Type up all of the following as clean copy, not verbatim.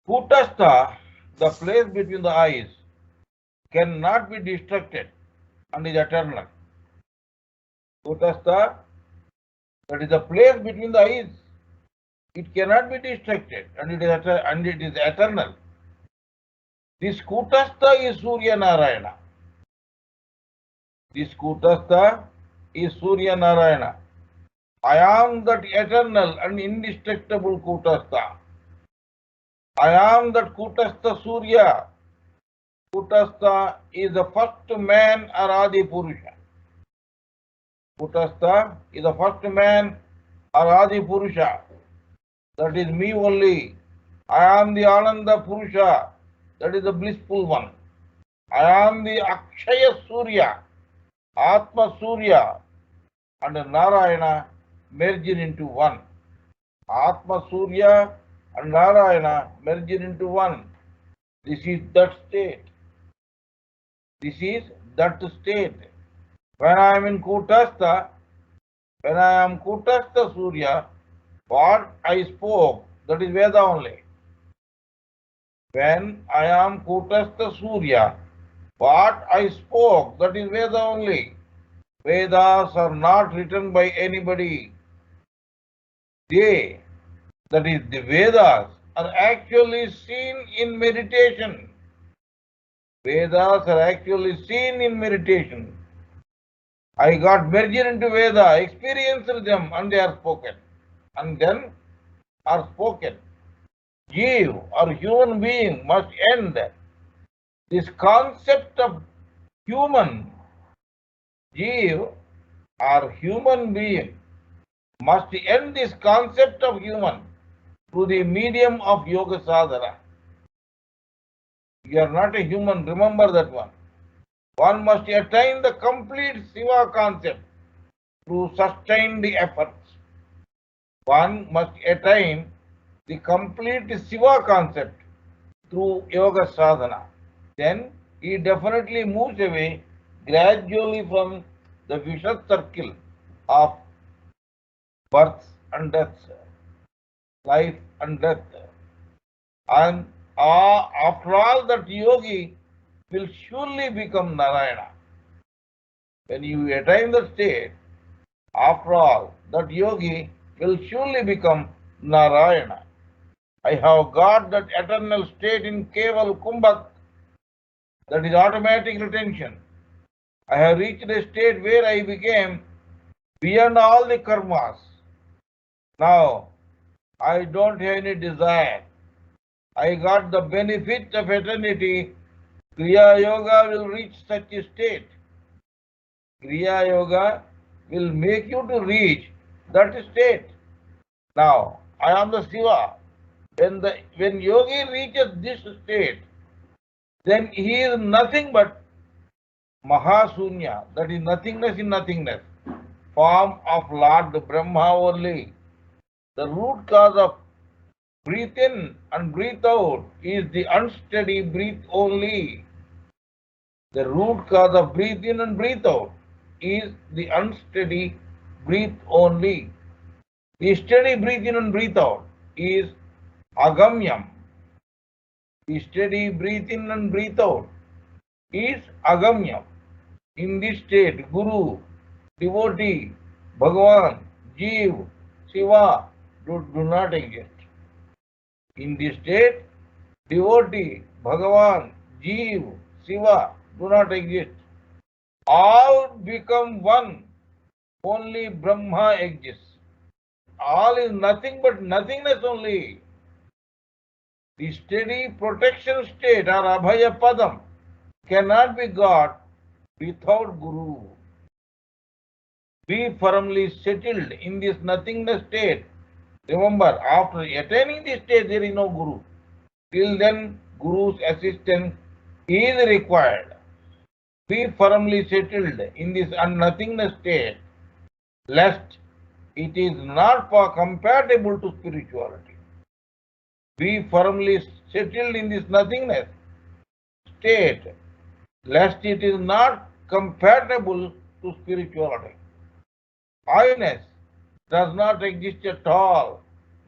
Kutastha, the place between the eyes, cannot be destructed and is eternal. Kutastha, that is the place between the eyes, it cannot be destructed and it is eternal. This Kutastha is Surya Narayana. This Kutastha is Surya Narayana. I am that eternal and indestructible Kutastha. I am that Kutastha Surya. Kutastha is the first man or Adi Purusha. Kutastha is the first man or Adi Purusha. That is me only. I am the Ananda Purusha. That is the blissful one. I am the Akshaya Surya, Atma Surya, and Narayana merging into one. Atma Surya and Narayana merging into one. This is that state. This is that state. When I am in Kutastha, when I am Kutastha Surya, what I spoke, that is Veda only. When I am Kutastha Surya, what I spoke, that is Veda only. Vedas are not written by anybody. They, that is the Vedas, are actually seen in meditation. Vedas are actually seen in meditation. I got merged into Veda, experienced them, and they are spoken. And then are spoken. Jeev or human being must end this concept of human. Jeev or human being must end this concept of human through the medium of yoga sadhana. You are not a human, remember that one. One must attain the complete Shiva concept through sustained efforts. One must attain the complete Shiva concept through yoga sadhana. Then he definitely moves away gradually from the vicious circle of birth and death, life and death. And after all, that yogi will surely become Narayana. When you attain that state, after all, that yogi will surely become Narayana. I have got that eternal state in Keval Kumbhak, that is automatic retention. I have reached a state where I became beyond all the karmas. Now, I don't have any desire. I got the benefit of eternity. Kriya Yoga will reach such a state. Kriya Yoga will make you to reach that state. Now, I am the Shiva. When yogi reaches this state, then he is nothing but Mahasunya, that is nothingness in nothingness, form of Lord Brahma only. The root cause of breathe in and breathe out is the unsteady breath only. The root cause of breathe in and breathe out is the unsteady breath only. The steady breathe in and breathe out is agamyam. The steady breathe in and breathe out is agamyam. In this state, Guru, devotee, Bhagavan, Jeev, Shiva do not exist. In this state, devotee, Bhagavan, Jeev, Shiva do not exist. All become one. Only Brahma exists. All is nothing but nothingness only. The steady protection state or Abhaya Padam cannot be got without Guru. Be firmly settled in this nothingness state. Remember, after attaining this state, there is no Guru. Till then, Guru's assistance is required. Be firmly settled in this unnothingness state, lest it is not compatible to spirituality. Be firmly settled in this nothingness state, lest it is not compatible to spirituality. I-ness does not exist at all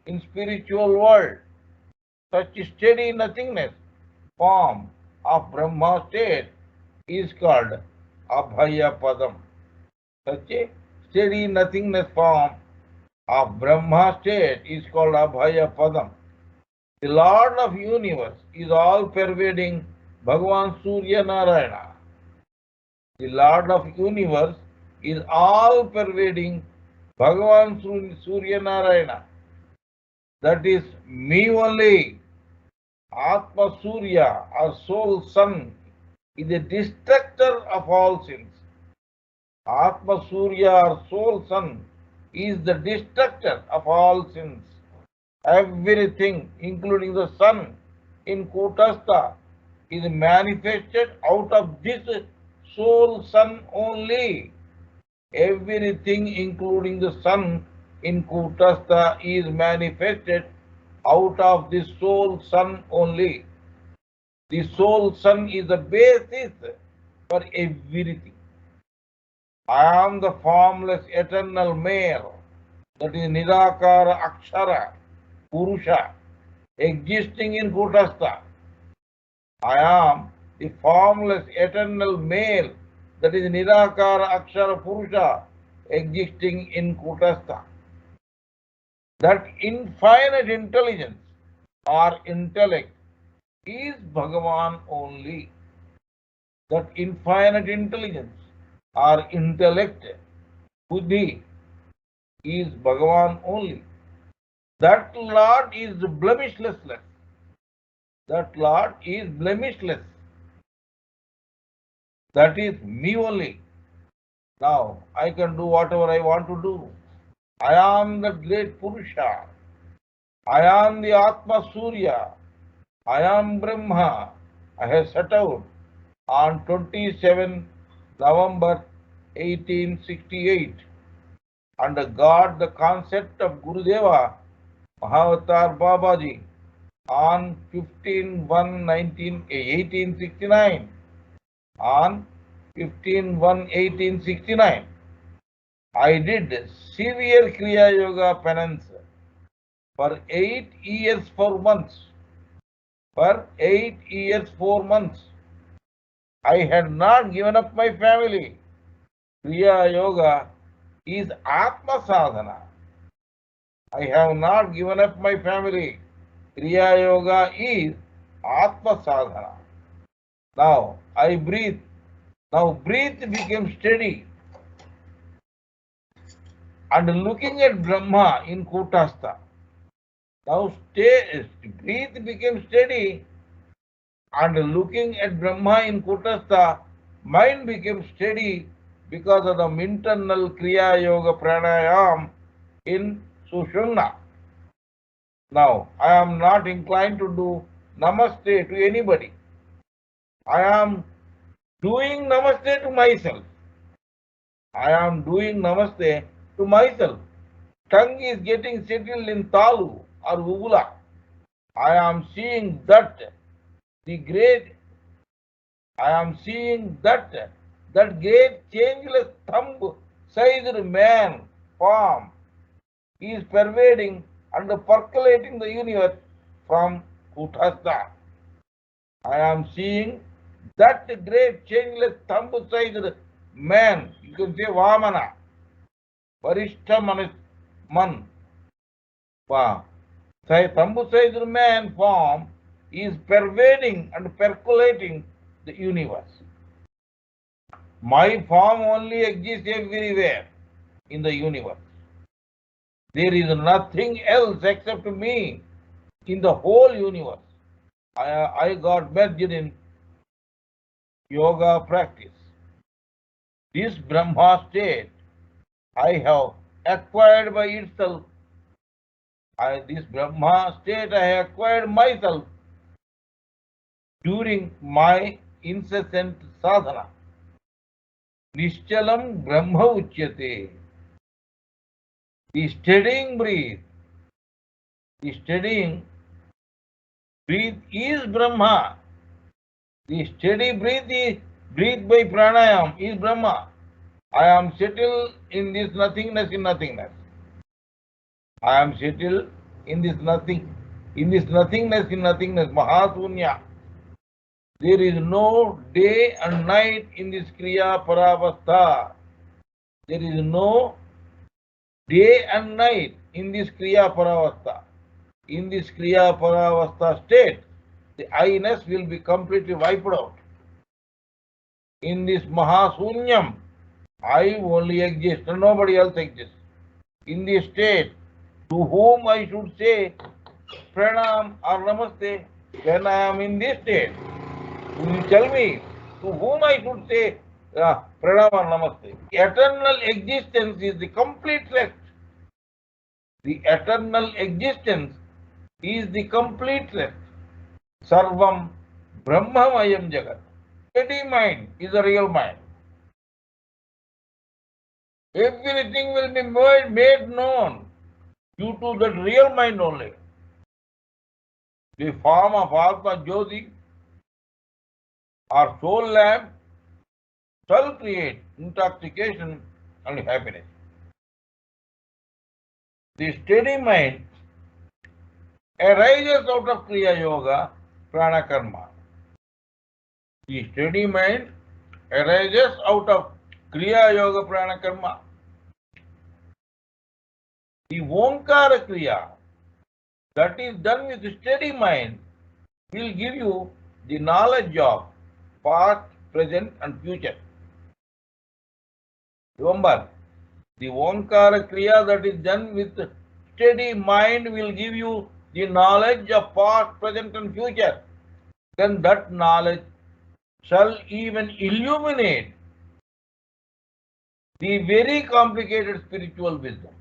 in spiritual world. Such steady nothingness form of Brahma state is called Abhaya Padam. Such a steady nothingness form of Brahma state is called Abhaya Padam. The Lord of universe is all pervading Bhagavan Surya Narayana. The Lord of universe is all pervading Bhagavan Surya Narayana. That is me only. Atma Surya or soul sun is the destructor of all sins. Atma Surya or soul sun is the destructor of all sins. Everything, including the sun in Kutastha, is manifested out of this soul sun only. Everything, including the sun in Kutastha, is manifested out of the soul sun only. The soul sun is the basis for everything. I am the formless eternal male, that is Nirakara Akshara, Purusha, existing in Kutastha. I am the formless eternal male, that is Nirakara Akshara Purusha, existing in Kutastha. That infinite intelligence or intellect is Bhagavan only. That infinite intelligence or intellect, Buddhi, is Bhagavan only. That Lord is blemishless. That Lord is blemishless. That is me only. Now I can do whatever I want to do. I am the great Purusha. I am the Atma Surya. I am Brahma. I have set out on 27 November 1868 and got the concept of Gurudeva Mahavatar Babaji on 15/1/1869. On 15/1/1869, I did severe Kriya Yoga penance for 8 years 4 months. For 8 years 4 months, I had not given up my family. Kriya Yoga is Atma Sadhana. I have not given up my family. Kriya Yoga is Atma Sadhana. Now I breathe. Now breath became steady. And looking at Brahma in Kutastha. Now breath became steady. And looking at Brahma in Kutastha, mind became steady because of the internal Kriya Yoga Pranayam in Sushumna. Now, I am not inclined to do Namaste to anybody. I am doing Namaste to myself. I am doing Namaste to myself. Tongue is getting settled in Talu or Uvula. I am seeing that the great, I am seeing that great changeless thumb-sized man form is pervading and percolating the universe from Kutastha. I am seeing that great changeless thumb-sized man, you can say Vamana, Varishta Man. Thumb-sized man form is pervading and percolating the universe. My form only exists everywhere in the universe. There is nothing else except me in the whole universe. I got merged in yoga practice. This Brahma state I have acquired by itself. This Brahma state I have acquired myself during my incessant sadhana. Nishchalam Brahma Uchyate. The steadying breath. The steadying breath is Brahma. The steady breathe by pranayam is Brahma. I am settled in this nothingness in nothingness. I am settled in this In this nothingness, Mahasunya, there is no day and night in this Kriya Paravastha. There is no day and night in this Kriya Paravastha. In this Kriya Paravastha state, the I-ness will be completely wiped out. In this Mahasunyam, I only exist and nobody else exists. In this state, to whom I should say Pranam or Namaste when I am in this state? You tell me to whom I should say Pranam or Namaste. Eternal existence is the complete rest. The eternal existence is the complete rest. Sarvam Brahmamayam Jagat. Steady mind is a real mind. Everything will be made known due to that real mind only. The form of Atma Jyoti or soul lamp shall create intoxication and happiness. The steady mind arises out of Kriya Yoga, Prana Karma. The steady mind arises out of Kriya Yoga, Prana Karma. The Omkara Kriya that is done with steady mind will give you the knowledge of past, present and future. Remember, the Omkara Kriya that is done with steady mind will give you the knowledge of past, present and future. Then that knowledge shall even illuminate the very complicated spiritual wisdom.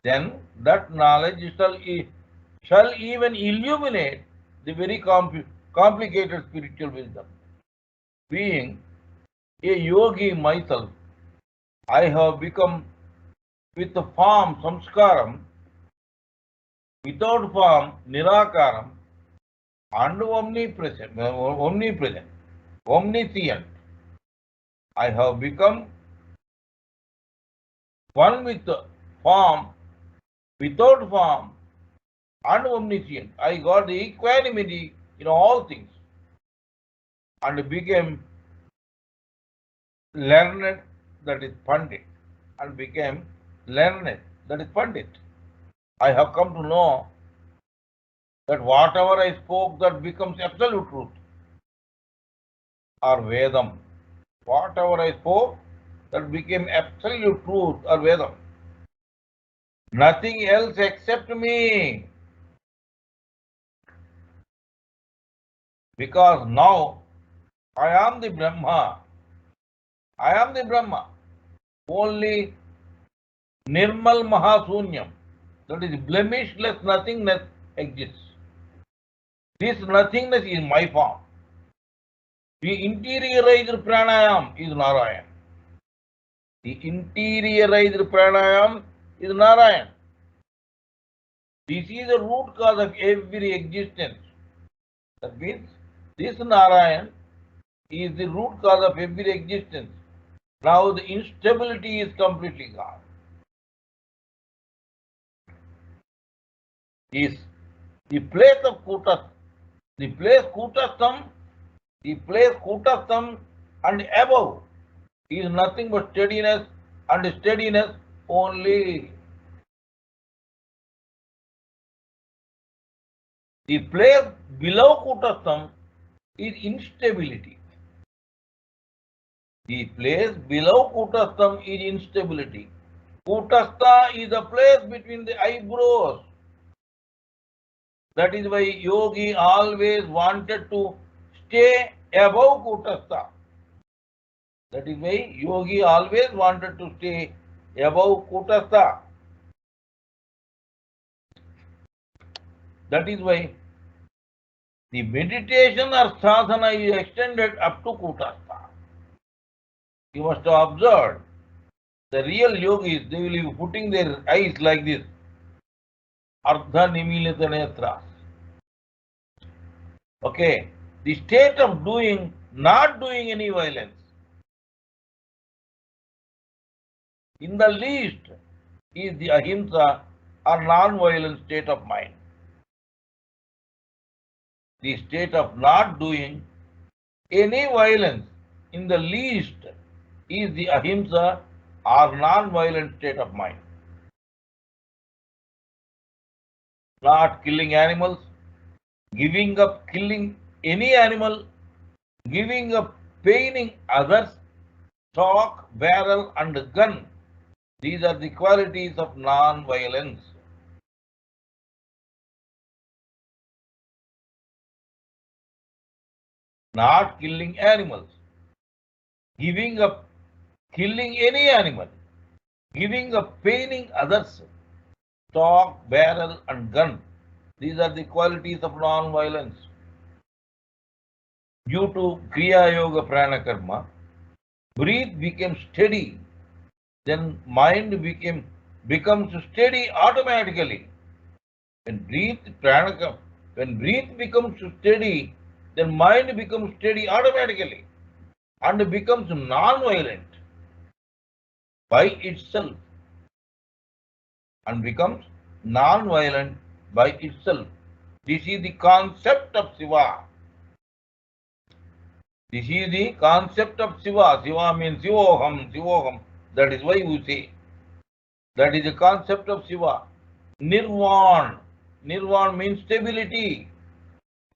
Then that knowledge shall even illuminate the very complicated spiritual wisdom. Being a yogi myself, I have become with the form samskaram, without form nirakaram, and omnipresent, omniscient. I have become one with the form, without form, and omniscient. I got the equanimity in all things and became learned, that is Pandit, and became learned, that is Pandit. I have come to know that whatever I spoke that becomes absolute truth or Vedam. Whatever I spoke that became absolute truth or Vedam. Nothing else except me. Because now I am the Brahma. I am the Brahma. Only Nirmal Mahasunyam, that is blemishless nothingness, exists. This nothingness is my form. The interiorized pranayam is Narayan. The interiorized pranayam is Narayan. This is the root cause of every existence. That means this Narayan is the root cause of every existence. Now the instability is completely gone. Is the place of Kutas, the place Kutastham, and above is nothing but steadiness and steadiness only. The place below Kutastham is instability. The place below Kutastham is instability. Kutastha is the place between the eyebrows. That is why yogi always wanted to stay above Kutastha. That is why yogi always wanted to stay above Kutastha. That is why the meditation or sadhana is extended up to Kutastha. You must have observed the real yogis, they will be putting their eyes like this. Ardha nimilita netras. Okay, the state of doing, not doing any violence, in the least, is the ahimsa or non-violent state of mind. the state of not doing any violence in the least is the ahimsa or non-violent state of mind. Not killing animals, giving up killing any animal, giving up paining others, stock, barrel, and gun. These are the qualities of non-violence. Not killing animals, giving up killing any animal, giving up paining others, stock, barrel, and gun. These are the qualities of non-violence. Due to Kriya Yoga Prana Karma, breath became steady, then mind becomes steady automatically. When breath becomes steady, then mind becomes steady automatically and becomes non-violent by itself and becomes non-violent by itself. This is the concept of Shiva. This is the concept of Shiva. Shiva means Shivoham, Shivoham. That is why we say. That is the concept of Shiva. Nirvan. Nirvan means stability.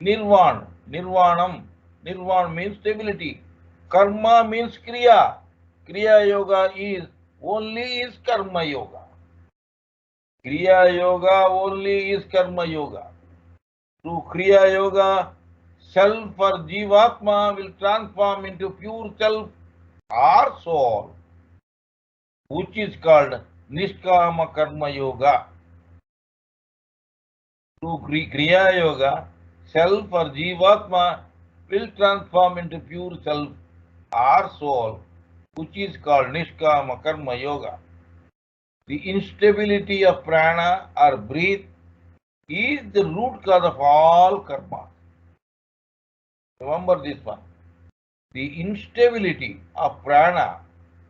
Nirvan. Nirvanam. Nirvan means stability. Karma means Kriya. Kriya Yoga is Karma Yoga. Kriya Yoga only is Karma Yoga. Through Kriya Yoga, self or Jivatma will transform into pure self or soul, which is called Nishkama Karma Yoga. Through Kriya Yoga, self or Jivatma will transform into pure self or soul, which is called Nishkama Karma Yoga. The instability of prana or breath is the root cause of all karma. Remember this one. The instability of prana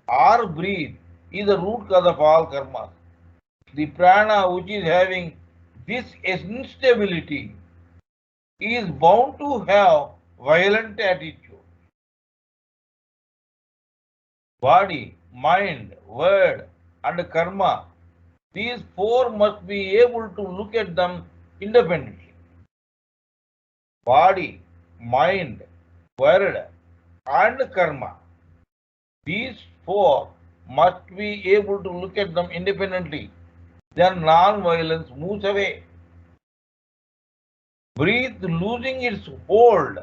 or breath is the root cause of all karmas. The prana which is having this instability is bound to have violent attitude. Body, mind, word, and karma, these four must be able to look at them independently. Body, mind, word, and karma, these four must be able to look at them independently. Then non-violence moves away. Breath losing its hold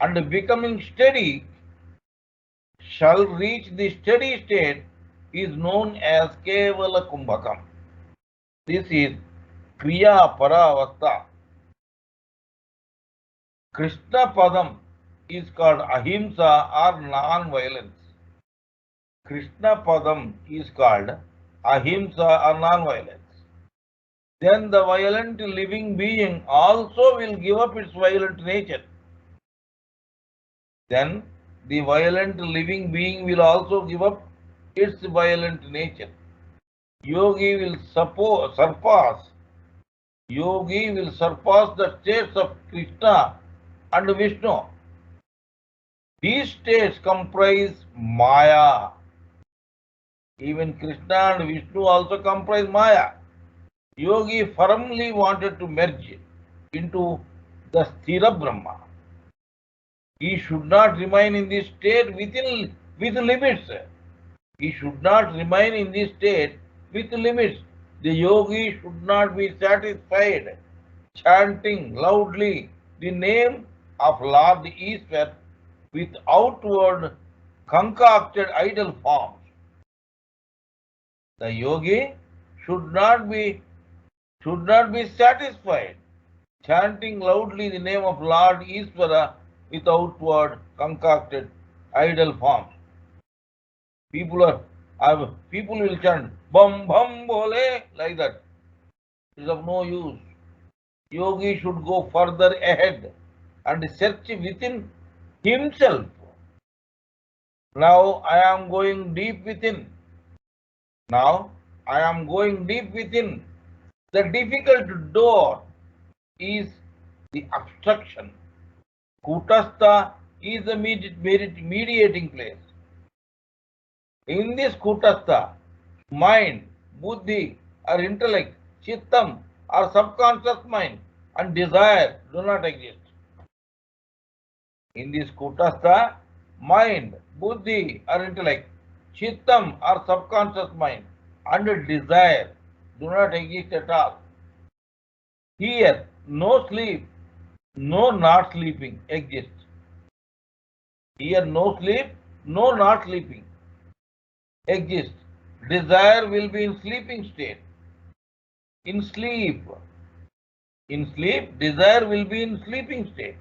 and becoming steady shall reach the steady state is known as Kevala Kumbhakam. This is Kriya Paravasta. Krishna Padam is called Ahimsa or non-violence. Krishna Padam is called Ahimsa or non-violence. Then the violent living being also will give up its violent nature. Then the violent living being will also give up its violent nature. Yogi will surpass the states of Krishna and Vishnu. These states comprise Maya. Even Krishna and Vishnu also comprise Maya. Yogi firmly wanted to merge into the Sthira Brahma. He should not remain in this state with limits. He should not remain in this state with limits. The yogi should not be satisfied chanting loudly the name of Lord Ishwar with outward concocted idol forms. The yogi should not be satisfied chanting loudly the name of Lord Ishvara with outward concocted idol forms. People will chant bam bam bole like that. It is of no use. Yogi should go further ahead and search within himself. Now I am going deep within. Now I am going deep within. The difficult door is the obstruction. Kutastha is the mediating place. In this Kutastha, mind, buddhi or intellect, chittam or subconscious mind and desire do not exist. In this Kutastha, mind, buddhi or intellect, chittam or subconscious mind and desire do not exist at all. Here, no sleep, no not sleeping exists. Here, no sleep, no not sleeping exists. Desire will be in sleeping state. In sleep, desire will be in sleeping state.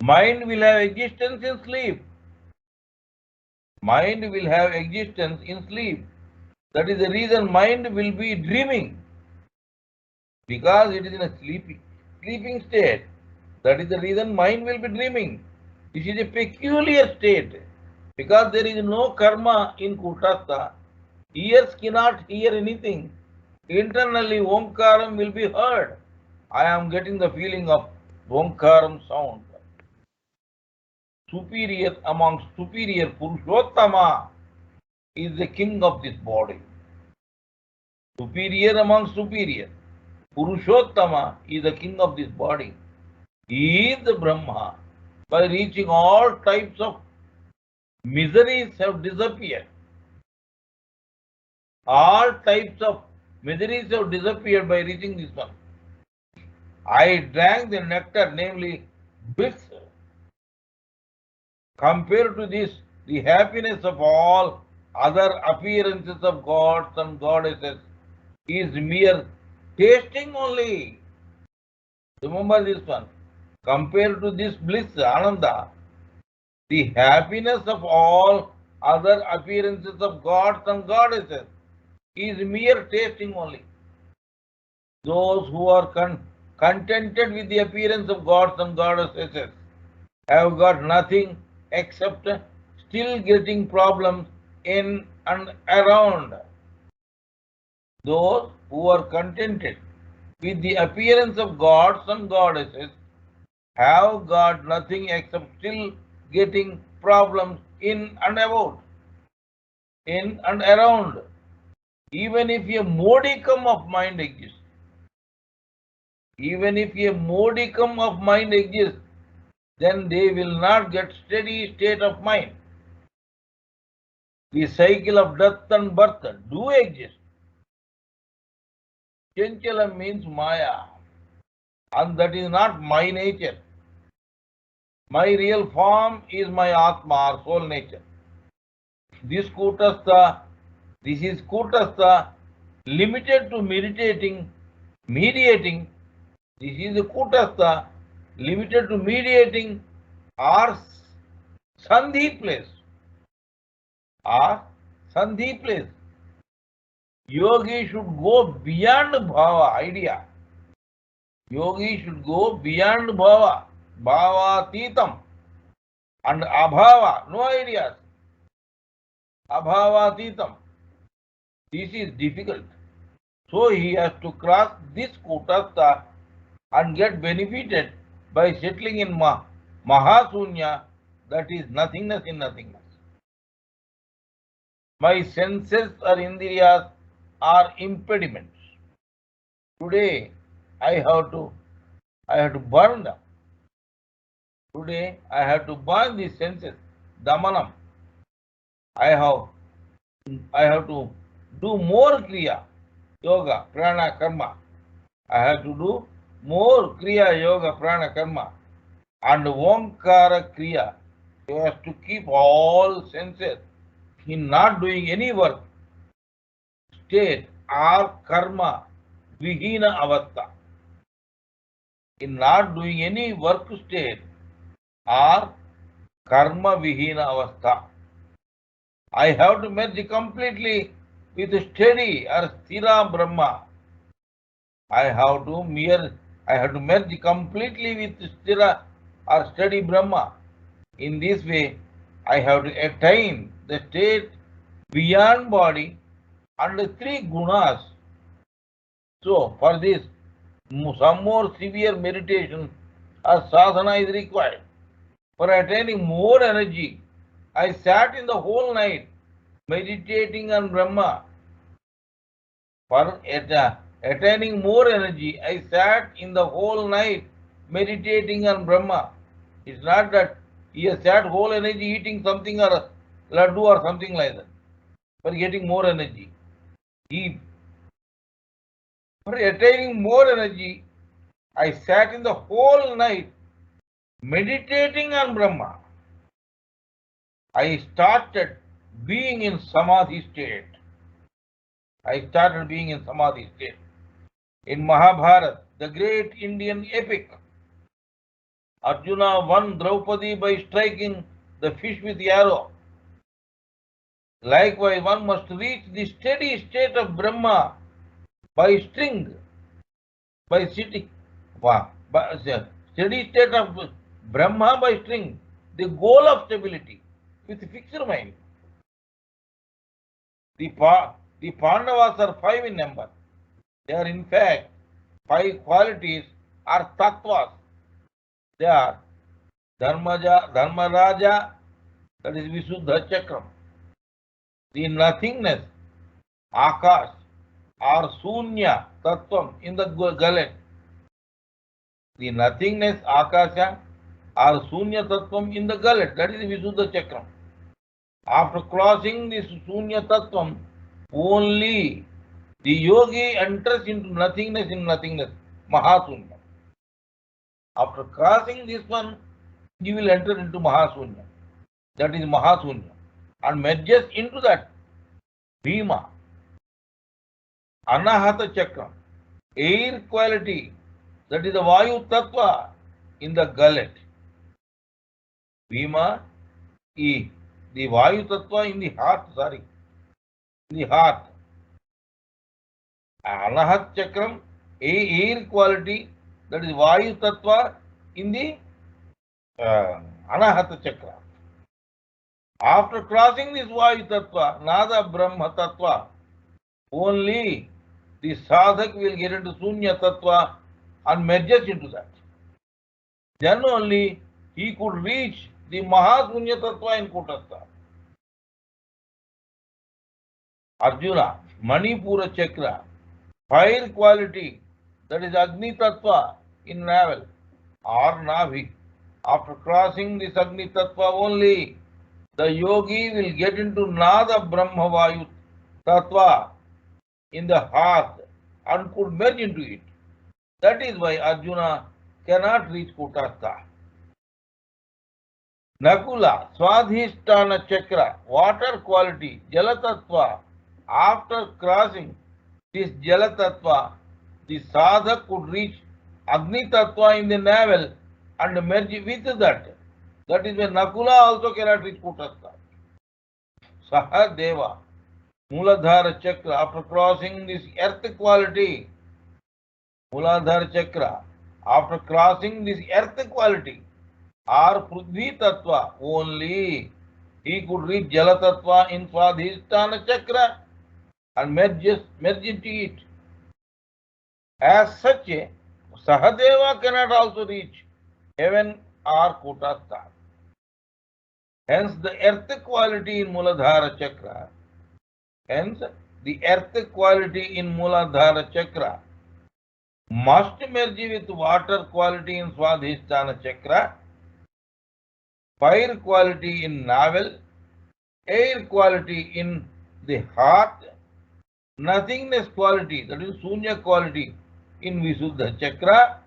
Mind will have existence in sleep. Mind will have existence in sleep. That is the reason mind will be dreaming, because it is in a sleeping state. That is the reason mind will be dreaming. This is a peculiar state, because there is no karma in Kutastha. Ears cannot hear anything. Internally, Omkaram will be heard. I am getting the feeling of Omkaram sound. Superior amongst superior, Purushottama is the king of this body. Superior amongst superior, Purushottama is the king of this body. He is the Brahma. By reaching all types of miseries have disappeared. All types of miseries have disappeared by reaching this one. I drank the nectar, namely bliss. Compared to this, the happiness of all other appearances of gods and goddesses is mere tasting only. Remember this one. Compared to this bliss, Ananda, the happiness of all other appearances of gods and goddesses is mere tasting only. Those who are contented with the appearance of gods and goddesses have got nothing except still getting problems in and around. Those who are contented with the appearance of gods and goddesses have got nothing except still getting problems in and about, in and around. Even if a modicum of mind exists, even if a modicum of mind exists, then they will not get steady state of mind. The cycle of death and birth do exist. Chanchala means Maya, and that is not my nature. My real form is my Atma or soul nature. This is Kutastha limited to mediating. This is the Kutastha limited to mediating or Sandhi place. Yogi should go beyond bhava, idea. Yogi should go beyond bhava, bhavatitam, and abhava, no ideas. Abhavatitam. This is difficult. So he has to cross this Kutastha and get benefited by settling in Mahasunya, that is nothingness in nothingness. My senses or indriyas are impediments. Today I have to burn them. Today I have to burn these senses, damanam. I have to do more kriya, yoga, prana, karma. I have to do more kriya, yoga, prana, karma, and omkara kriya. You have to keep all senses in not doing any work state or karma vihina avastha. In not doing any work state or karma vihina avastha. I have to merge completely with steady or sthira Brahma. I have to merge completely with sthira or steady Brahma. In this way, I have to attain the state beyond body and the three gunas. So, for this, some more severe meditation or sadhana is required. For attaining more energy, I sat in the whole night meditating on Brahma. For attaining more energy, I sat in the whole night meditating on Brahma. It's not that he has sat whole energy eating something or laddu or something like that. For getting more energy. For attaining more energy, I sat in the whole night meditating on Brahma. I started being in Samadhi state. In Mahabharata, the great Indian epic, Arjuna won Draupadi by striking the fish with the arrow. Likewise, one must reach the steady state of Brahma by sitting. Steady state of Brahma by string, the goal of stability with fixed mind. The Pandavas are 5 in number. They are in fact 5 qualities are tattvas. They are Dharmaraja, that is Visuddha Chakram. The nothingness, Akash, or Sunya Tattvam in the gullet. The nothingness, Akasha, or Sunya Tattvam in the gullet, that is Visuddha Chakram. After crossing this Sunya Tattvam, only the yogi enters into nothingness in nothingness, Mahasunya. After crossing this one, he will enter into Mahasunya, that is Mahasunya, and merges into that Bhima, Anahata Chakram, air quality, that is the Vayu Tattva in the gullet. Bhima, the Vayu Tattva in the heart, in the heart. Anahat Chakram, air quality, that is Vayu Tattva in the Anahata Chakra. After crossing this Vayu Tattva, Nada Brahma Tattva, only the sadhak will get into Sunya Tattva and merges into that. Then only he could reach the Mahasunya Tattva in Kutastha. Arjuna, Manipura Chakra, fire quality, that is Agni Tattva in navel or Navi. After crossing this Agni Tattva only, the yogi will get into Nada Brahma Vayu Tattva in the heart and could merge into it. That is why Arjuna cannot reach Kutastha. Nakula, Swadhisthana Chakra, water quality, Jala Tattva. After crossing this Jala Tattva, the sadhak could reach Agni Tattva in the navel and merge with that. That is why Nakula also cannot reach Kutastha. Sahadeva, Muladhara Chakra, after crossing this earth quality, Muladhara Chakra, after crossing this earth quality, or Prithvi Tattva, only he could reach Jala Tattva in Swadhisthana Chakra and merge into it. As such, Sahadeva cannot also reach heaven or Kutastha. Hence, the earth quality in Muladhara Chakra, must merge with water quality in Swadhisthana Chakra, fire quality in navel, air quality in the heart, nothingness quality, that is Sunya quality in Visuddha Chakra,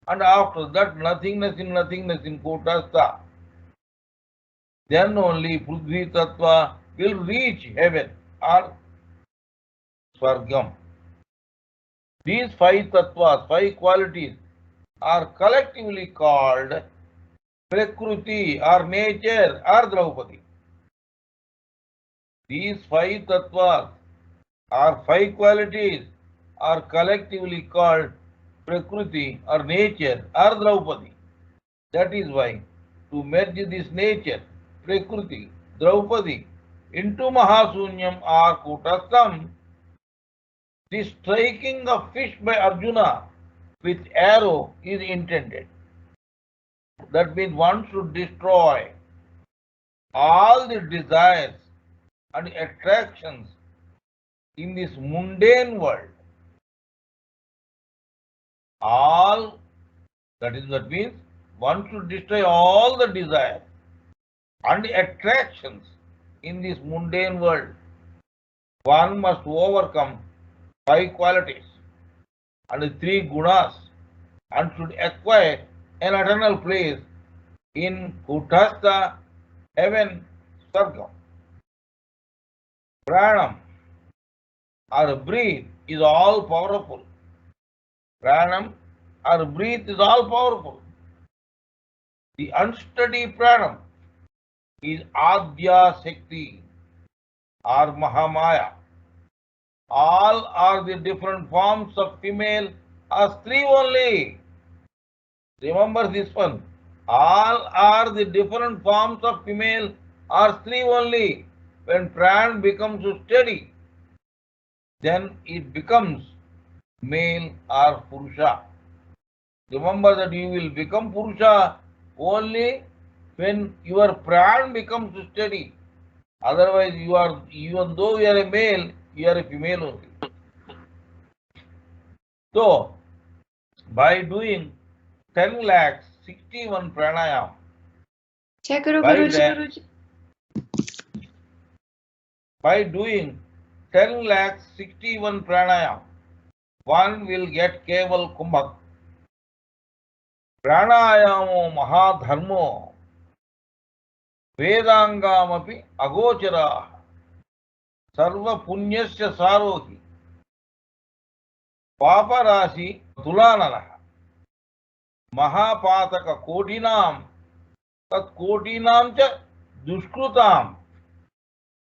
and after that nothingness in Kutastha. Then only Prithvi Tattva will reach heaven or Swargam. These 5 tattvas, 5 qualities are collectively called Prakruti or nature or Draupadi. These 5 tattvas or 5 qualities are collectively called Prakruti or nature or Draupadi. That is why to merge this nature, Prakruti, Draupadi into Mahasunyam or Kutastham, the striking of fish by Arjuna with arrow is intended. That means one should destroy all the desires and attractions in this mundane world. All that means one should destroy all the desires and attractions in this mundane world. One must overcome 5 qualities and 3 gunas and should acquire an eternal place in Kutastha heaven Sargam. Pranam or breath is all powerful. Pranam or breath is all powerful. The unsteady pranam is Adya Shakti or Mahamaya. All are the different forms of female or three only. Remember this one. All are the different forms of female or three only. When pran becomes steady, then it becomes male or purusha. Remember that you will become purusha only when your pran becomes steady. Otherwise, even though you are a male, you are a female only. So, by doing 10 lakhs 61 pranayam, by doing 10 lakhs 61 pranayam, one will get keval kumbhak. Pranayamo mahadharmo vedangamapi agochara sarva punyasya sarohi paparasi tulanana महापातक कोटिनाम तत्कोटिनाम च दुष्कृताम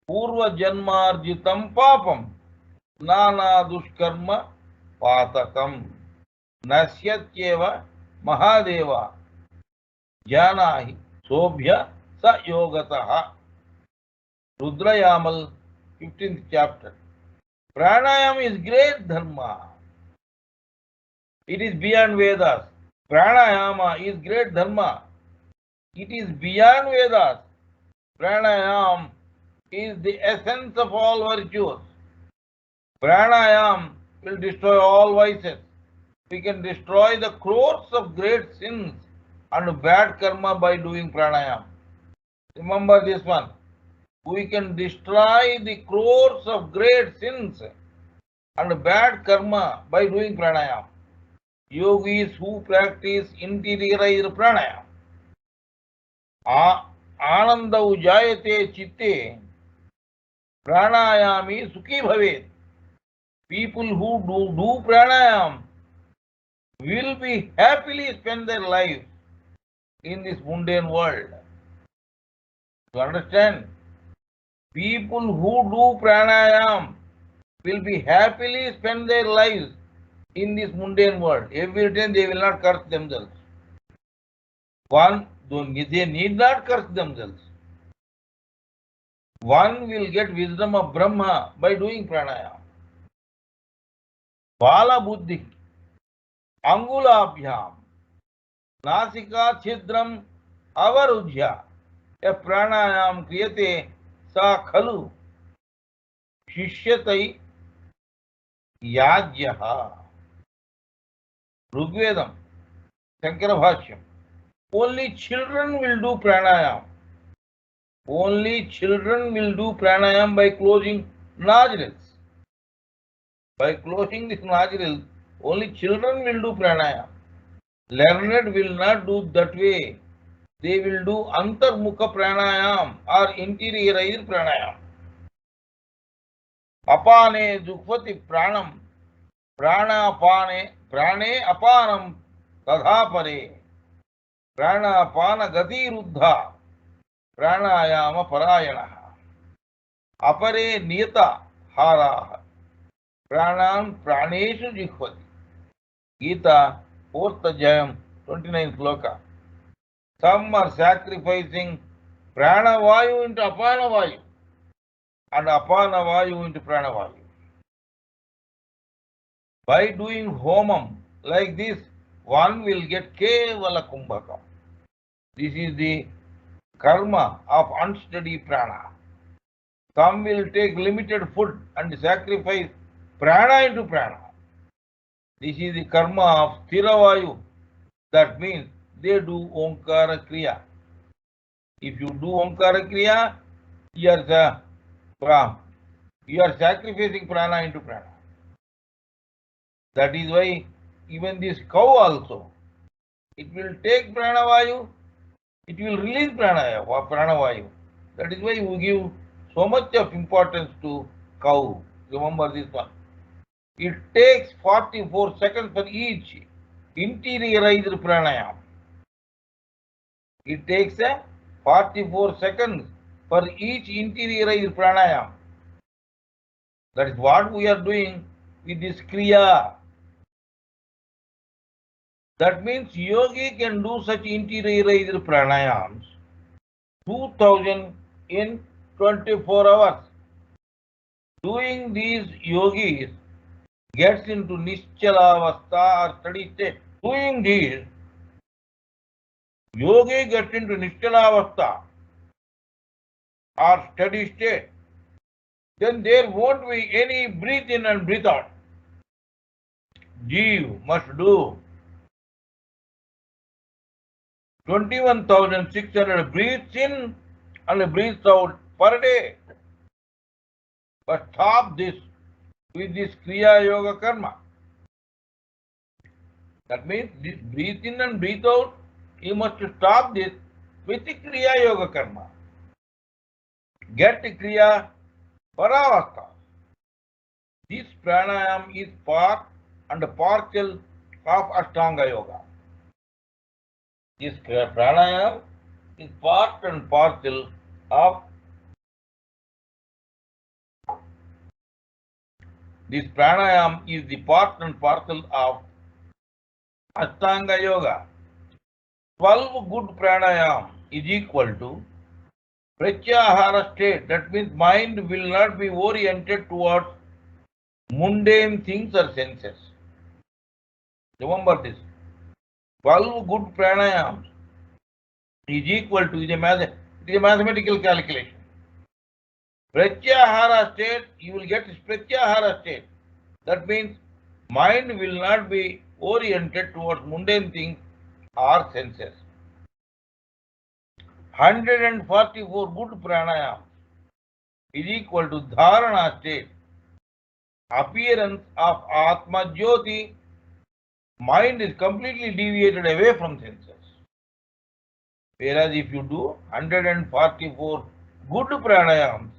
पूर्व जन्मार्जितम पापम नाना दुष्कर्म पातकम नश्यत्येव महादेव जानाहि सोभ्य स योगतः. Rudrayamal 15th chapter. Pranayam is great dharma. It is beyond Vedas. Pranayama is great dharma. It is beyond Vedas. Pranayam is the essence of all virtues. Pranayam will destroy all vices. We can destroy the crores of great sins and bad karma by doing pranayam. Remember this one. We can destroy the crores of great sins and bad karma by doing pranayam. Yogis who practice interiorized pranayam. Anandau jayate chitte pranayami sukhi bhavet. People who do pranayam will be happily spend their life in this mundane world. You understand? People who do pranayam will be happily spend their lives in this mundane world. Every time they will not curse themselves. They need not curse themselves. One will get wisdom of Brahma by doing pranayam. Bala buddhi angulabhyam nasika chidram avarujya a pranayam kriyate sa khalu shishyatai yajyaha. Rigvedam, Shankara Bhashyam. Only children will do pranayam. Only children will do pranayam by closing nostrils. By closing these nostrils, only children will do pranayam. Learned will not do that way. They will do antarmukha pranayam or interiorized pranayam. Apane dukvati pranam prane apanam tadhapare pranapana gati ruddha pranayama parayana apare niyata haraha pranam praneshu jikhvati. Gita 4th Adhyayam 29th Sloka. Some are sacrificing pranavayu into apanavayu and apanavayu into pranavayu. By doing homam like this, one will get kevala kumbhakam. This is the karma of unsteady prana. Some will take limited food and sacrifice prana into prana. This is the karma of sthiravayu. That means they do Omkara Kriya. If you do Omkara Kriya, you are sacrificing prana into prana. That is why even this cow also, it will take pranavayu, it will release pranavayu. That is why we give so much of importance to cow. Remember this one. It takes 44 seconds for each interiorized pranayam. It takes 44 seconds for each interiorized pranayam. That is what we are doing with this kriya. That means yogi can do such interiorized pranayams 2000 in 24 hours. Doing these yogis gets into Nishchalavastha or steady state. Doing these, yogi gets into Nishchalavastha or steady state. Then there won't be any breathe in and breathe out. Jeev must do 21,600 breathes in and breathes out per day. But stop this with this Kriya Yoga Karma. That means this breathe in and breathe out, you must stop this with the Kriya Yoga Karma. Get Kriya Paravastha. This pranayam is part and partial of Ashtanga Yoga. This pranayam is part and parcel of this pranayam is the part and parcel of Ashtanga Yoga. 12 good pranayam is equal to Pratyahara state. That means mind will not be oriented towards mundane things or senses. Remember this. 12 good pranayams is equal to, it is a mathematical calculation. Pratyahara state, you will get Pratyahara state. That means mind will not be oriented towards mundane things or senses. 144 good pranayams is equal to Dharana state. Appearance of Atma Jyoti, mind is completely deviated away from senses. Whereas if you do 144 good pranayams,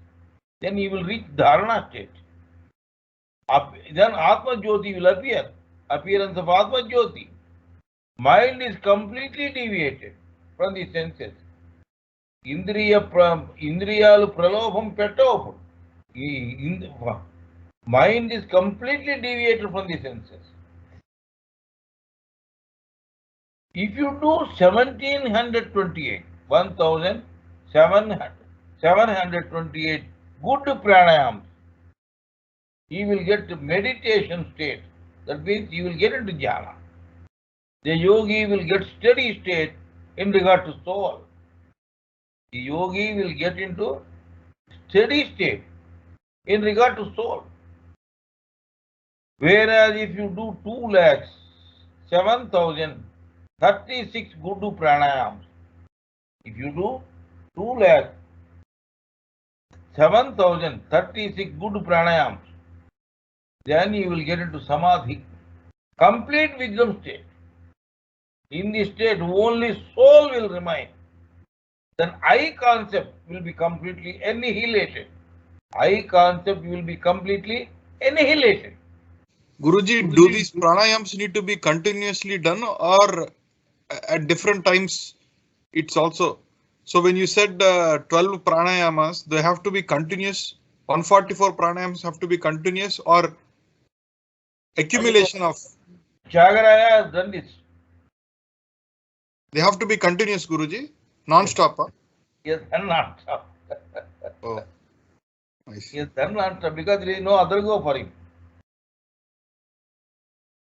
then you will reach Dharana state. Then Atma Jyoti will appear. Appearance of Atma Jyoti. Mind is completely deviated from the senses. Indriyalu pralobham petopam. Mind is completely deviated from the senses. If you do 1728, 1728 good pranayams, you will get to meditation state. That means you will get into jhana. The yogi will get steady state in regard to soul. The yogi will get into steady state in regard to soul. Whereas if you do 2,07,036 good pranayams, if you do 2,07,036 good pranayams, then you will get into samadhi, complete wisdom state. In this state, only soul will remain. Then I concept will be completely annihilated. I concept will be completely annihilated. Guruji, do these pranayams need to be continuously done or at different times? It's also, so when you said 12 pranayamas, they have to be continuous. 144 pranayams have to be continuous or accumulation of. Chagaraya has done this. They have to be continuous, Guruji, non-stop. Huh? Yes, and non-stop. Oh, I see. Yes, then non-stop, because there is no other go for him.